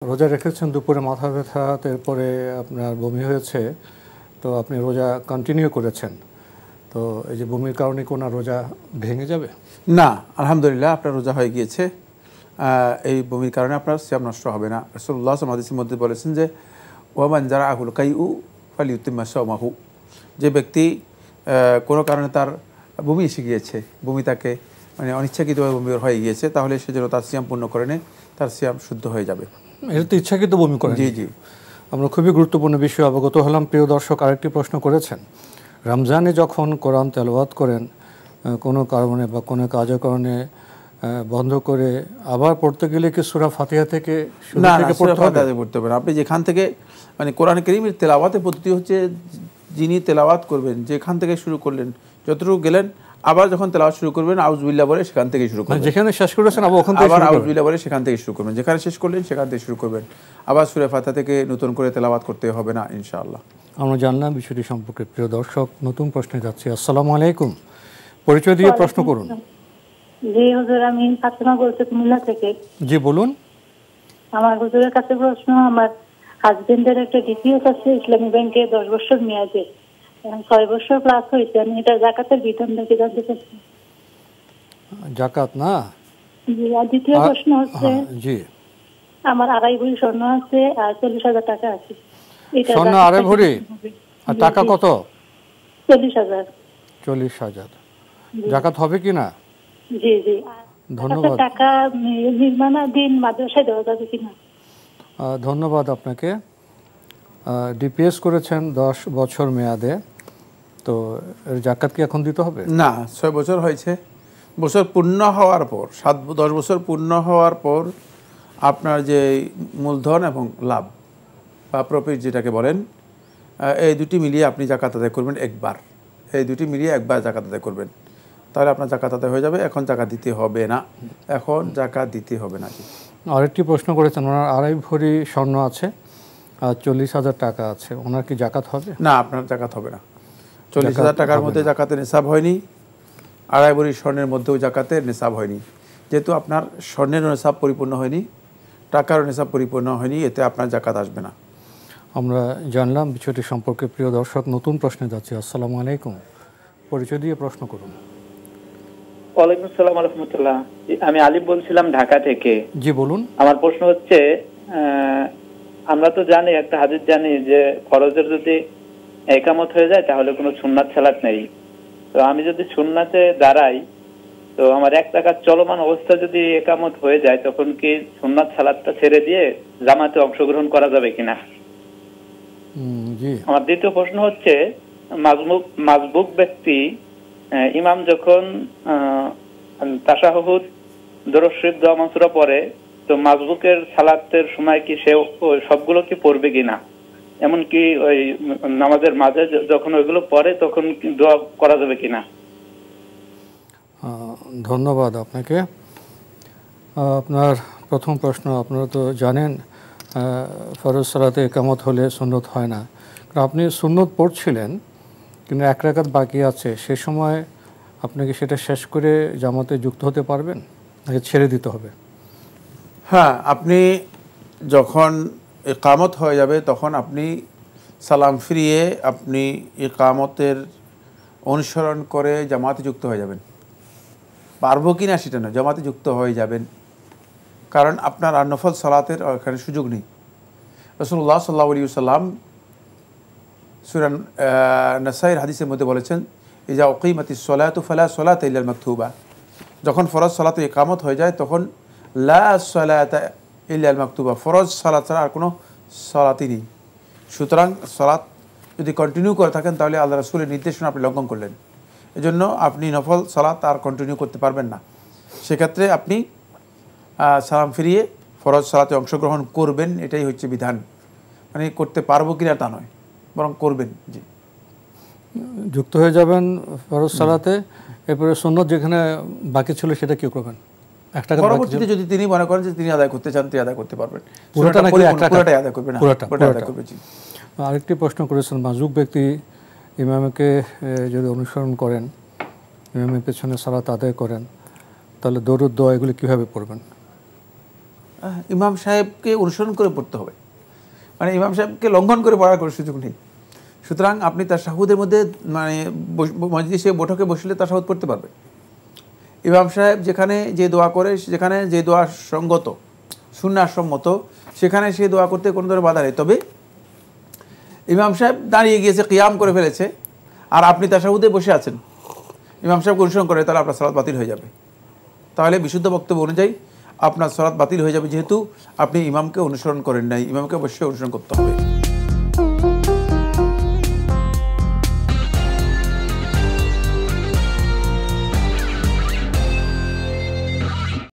রোজা রেখেছেন, দুপুরে মাথা ব্যথা, এরপরে আপনার বমি হয়েছে, তো আপনি রোজা কন্টিনিউ করেছেন, তো এই যে বমির কারণে কোনো রোজা ভেঙে যাবে? না, আলহামদুলিল্লাহ আপনার রোজা হয়ে গিয়েছে। এই বমির কারণে আপনার সিয়াম নষ্ট হবে না। রাসূলুল্লাহ সাল্লাল্লাহু আলাইহি ওয়াসাল্লাম মধ্যে বলেছেন যে ওয়ামান জারাহুল কাইউ ফালিউতিম্মা সাওমাহু, যে ব্যক্তি কোনো কারণে তার বমি এসে গিয়েছে, বমি তাকে মানে অনিচ্ছাকৃতভাবে বমি হয়ে গিয়েছে, তাহলে সে যেন তার সিয়াম পূর্ণ করে নেয়, তার সিয়াম শুদ্ধ হয়ে যাবে। এটা তো ইচ্ছাকৃত বমি করেন? জি জি। আমরা খুবই গুরুত্বপূর্ণ বিষয়ে অবগত হলাম। প্রিয় দর্শক, আরেকটি প্রশ্ন করেছেন, রমজানে যখন কোরআন তেলাওয়াত করেন কোনো কারণে বা কোনো কাজের কারণে বন্ধ করে আবার পড়তে গেলে কি সূরা ফাতিহা থেকে না, সূরা ফাতিহা পড়তে হবে না। আপনি যেখান থেকে মানে কোরআন কারীমের তেলাওয়াতের পদ্ধতি হচ্ছে, যিনি তেলাওয়াত করবেন যেখান থেকে শুরু করলেন, যতটুকু গেলেন, আবার যখন তেলাওয়াত শুরু করবেন আউযুবিল্লাহ বলে সেখান থেকে শুরু করবেন। যেখানে শেষ করেছেন আবার ওখান থেকে আবার আউযুবিল্লাহ বলে সেখান থেকে শুরু করবেন। যেখানে শেষ করলেন সেখান থেকে শুরু করবেন। আবার সূরা ফাতিহা থেকে নতুন করে তেলাওয়াত করতে হবে না ইনশাআল্লাহ। আমরা জানলাম বিষয়টি সম্পর্কে। প্রিয় দর্শক, নতুন প্রশ্নে যাচ্ছি। আসসালামু আলাইকুম, পরিচয় দিয়ে প্রশ্ন করুন। জি হুজুর, আমি ফাতেমা বলছি কুমিল্লা থেকে। জি বলুন। আমার হুজুরের কাছে প্রশ্ন, আমার হাজবেন্ডের একটা ডিপিএস আছে ইসলামী ব্যাংকে 10 বছর মেয়াদে, 6 বছর প্লাস হয়েছে, আমি এটা যাকাতের বিধান দেখে জানতে চাচ্ছি। যাকাত না? জি। আর দ্বিতীয় প্রশ্ন হচ্ছে, জি, আমার 2.5 ভরি স্বর্ণ আছে আর 40,000 টাকা আছে। এটা স্বর্ণ 2.5 ভরি আর টাকা কত? 40,000। 40,000 যাকাত হবে কি না? জি জি। ধন্যবাদ। টাকা নির্মাণাধীন মাদ্রাসায় দেওয়া যাবে কিনা? ধন্যবাদ আপনাকে। ডিপিএস করেছেন 10 বছর মেয়াদে, তো এর যাকাত কি এখন দিতে হবে? না, 6 বছর হয়েছে, বছর পূর্ণ হওয়ার পর 10 বছর পূর্ণ হওয়ার পর আপনার যে মূলধন এবং লাভ বা প্রফিট যেটাকে বলেন, এই দুটি মিলিয়ে আপনি যাকাত আদায় করবেন একবার। এই দুটি মিলিয়ে একবার যাকাত আদায় করবেন, তাহলে আপনার যাকাত আদায় হয়ে যাবে। এখন যাকাত দিতে হবে না, এখন যাকাত দিতে হবে না। আরেকটি প্রশ্ন করেছেন, ওনার 2.5 ভরি স্বর্ণ আছে আর 40,000 টাকা আছে, ওনার কি যাকাত হবে? না, আপনার যাকাত হবে না। 40,000 টাকার মধ্যে জাকাতের নিসাব হয়নি, 2.5 ভরি স্বর্ণের মধ্যেও জাকাতের নিসাব হয়নি। যেহেতু আপনার স্বর্ণের নিসাব পরিপূর্ণ হয়নি, টাকার নিসাব পরিপূর্ণ হয়নি, এতে আপনার জাকাত আসবে না। আমরা জানলাম বিষয়টি সম্পর্কে। প্রিয় দর্শক, নতুন প্রশ্নে যাচ্ছি। আসসালামু আলাইকুম, পরিচয় দিয়ে প্রশ্ন করুন। ওয়ালাইকুম আসসালাম ওয়া রাহমাতুল্লাহ। আমি আলিফ বলছিলাম ঢাকা থেকে। জি বলুন। আমার প্রশ্ন হচ্ছে, আমরা তো জানি, একটা হাদিস জানি যে ফরজের যদি ইকামত হয়ে যায় তাহলে কোনো সুন্নাত সালাত নেই। তো আমি যদি সুন্নাতে দাঁড়াই, তো আমার 1 রাকাত চলমান অবস্থা যদি ইকামত হয়ে যায়, তখন কি সুন্নাত সালাতটা ছেড়ে দিয়ে জামাতে অংশগ্রহণ করা যাবে কিনা? জি। আমার দ্বিতীয় প্রশ্ন হচ্ছে, মাজবুক ব্যক্তি ইমাম যখন তাশাহুদ, দরুদ শরীফ, দোয়া মাসুরা পড়ে, তো মাজবুকের সালাতের সময় কি সে সবগুলো কি পড়বে কিনা? এমনকি ওই নামাজের মাঝে যখন ওইগুলো পড়ে তখন দোয়া করা যাবে কিনা? ধন্যবাদ আপনাকে। আপনার প্রথম প্রশ্ন, আপনারা তো জানেন ফরজ সালাতে ইকামত হলে সুন্নত হয় না। আপনি সুন্নত পড়ছিলেন কিন্তু 1 রাকাত বাকি আছে, সে সময় আপনাকে সেটা শেষ করে জামাতে যুক্ত হতে পারবেন নাকি ছেড়ে দিতে হবে? হ্যাঁ, আপনি যখন ইকামত হয়ে যাবে তখন আপনি সালাম ফিরিয়ে আপনি ইকামতের অনুসরণ করে জামাতে যুক্ত হয়ে যাবেন। পারবো কি না সেটা না, জামাতে যুক্ত হয়ে যাবেন, কারণ আপনার আর নফল সালাতের এখানে সুযোগ নেই। রাসূলুল্লাহ সাল্লাল্লাহু আলাইহি ওয়াসাল্লাম সূরা নাসাইর হাদিসের মধ্যে বলেছেন, ইজা উকিমাতিস সালাতু ফালা সালাতা ইল্লাল মাকতুবা, যখন ফরজ সালাতে ইকামত হয়ে যায় তখন লা সালাতা ইল্লাল মাকতুবা, ফরজ সালাত ছাড়া আর কোনো সালাতই নেই। সুতরাং সালাত যদি কন্টিনিউ করে থাকেন তাহলে আল্লাহ রাসূলের নির্দেশনা আপনি লঙ্ঘন করলেন। এজন্য আপনি নফল সালাত আর কন্টিনিউ করতে পারবেন না। সেক্ষেত্রে আপনি সালাম ফিরিয়ে ফরজ সালাতে অংশগ্রহণ করবেন, এটাই হচ্ছে বিধান। মানে করতে পারবো কিনা তা নয়, বরং করবেন। জি, যুক্ত হয়ে যাবেন ফরজ সালাতে, এরপরে সুন্নত যেখানে বাকি ছিল সেটা কি করবেন? 1 টাকা পরবর্তীতে যদি তিনি মনে করেন যে তিনি আদায় করতে চান, তিনি আদায় করতে পারবেন। পুরোটা নাকি 1 টাকা? পুরোটাই আদায় করবেন। পুরোটা আদায় করবেন। জি। আরেকটি প্রশ্ন করেছেন, মাজুক ব্যক্তি ইমামকে যদি অনুসরণ করেন, ইমামের পেছনে সালাত আদায় করেন, তাহলে দরুদ দোয়া এগুলো কীভাবে পড়বেন? ইমাম সাহেবকে অনুসরণ করে পড়তে হবে, মানে ইমাম সাহেবকে লঙ্ঘন করে পড়ার কোনো সুযোগ নেই। সুতরাং আপনি তাশাহুদের মধ্যে মানে মজলিসে বৈঠকে বসলে তাশাহুদ পড়তে পারবে। ইমাম সাহেব যেখানে যে দোয়া করে, যেখানে যে দোয়া সঙ্গত সুন্নাহ সম্মত, সেখানে সে দোয়া করতে কোনো ধরনের বাধা নেই। তবে ইমাম সাহেব দাঁড়িয়ে গিয়েছে, কিয়াম করে ফেলেছে, আর আপনি তাশাহুদে বসে আছেন, ইমাম সাহেবকে অনুসরণ করে, তাহলে আপনার সালাত বাতিল হয়ে যাবে। তাহলে বিশুদ্ধ বক্তব্য অনুযায়ী আপনার সালাত বাতিল হয়ে যাবে, যেহেতু আপনি ইমামকে অনুসরণ করেন নাই। ইমামকে অবশ্যই অনুসরণ করতে হবে।